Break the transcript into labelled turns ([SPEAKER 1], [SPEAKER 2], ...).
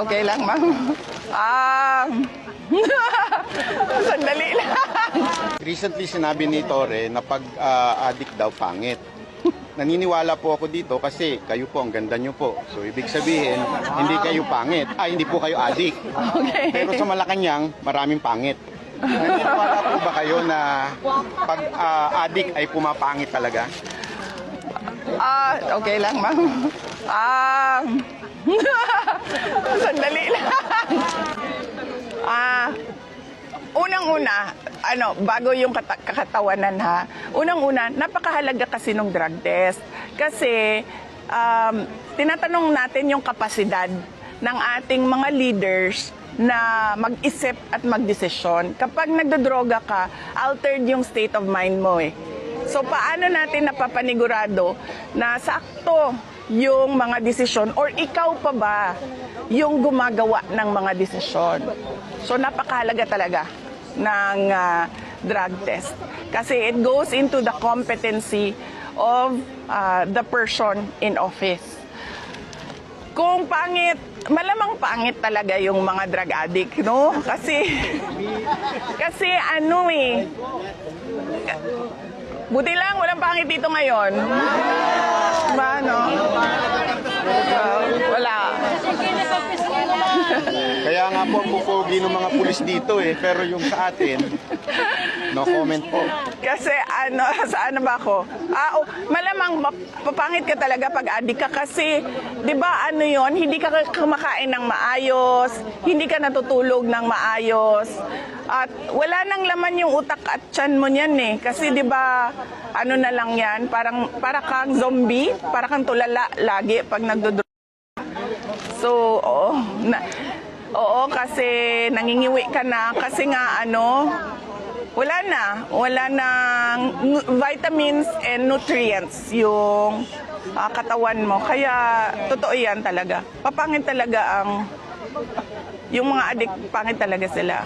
[SPEAKER 1] Okay lang, ma'am. Sandali lang.
[SPEAKER 2] Recently sinabi ni Torre na pag-addict daw pangit. Naniniwala po ako dito kasi kayo po, ang ganda nyo po. So ibig sabihin, hindi kayo pangit. Hindi po kayo addict.
[SPEAKER 1] Okay.
[SPEAKER 2] Pero sa Malacanang, maraming pangit. Naniniwala po ba kayo na pag-addict ay pumapangit talaga?
[SPEAKER 1] Okay lang, ma'am. Sandali lang. Unang-una, bago yung kakatawanan ha, unang-una, napakahalaga kasi ng drug test. Kasi tinatanong natin yung kapasidad ng ating mga leaders na mag-isip at magdesisyon. Kapag nagdodroga ka, altered yung state of mind mo eh. So paano natin napapanigurado na sakto yung mga desisyon or ikaw pa ba yung gumagawa ng mga desisyon? So napakahalaga talaga ng drug test. Kasi it goes into the competency of the person in office. Kung pangit, malamang pangit talaga yung mga drug addict, no? Kasi buti lang, walang pangit dito ngayon. Diba, no? Wala.
[SPEAKER 2] Kaya nga po ang pupogi ng mga pulis dito eh. Pero yung sa atin, no comment po.
[SPEAKER 1] Kasi saan ba ako? Malamang papangit ka talaga pag addict ka kasi, di ba hindi ka kumakain ng maayos, hindi ka natutulog ng maayos, at wala nang laman yung utak at tiyan mo niyan eh. Kasi di ba, na lang yan, para kang zombie, para kang tulala lagi pag nagdodroga. So, oo, kasi nangingiwi ka na, kasi nga wala nang vitamins and nutrients yung katawan mo. Kaya, totoo yan talaga. Papangit talaga yung mga addict, pangit talaga sila.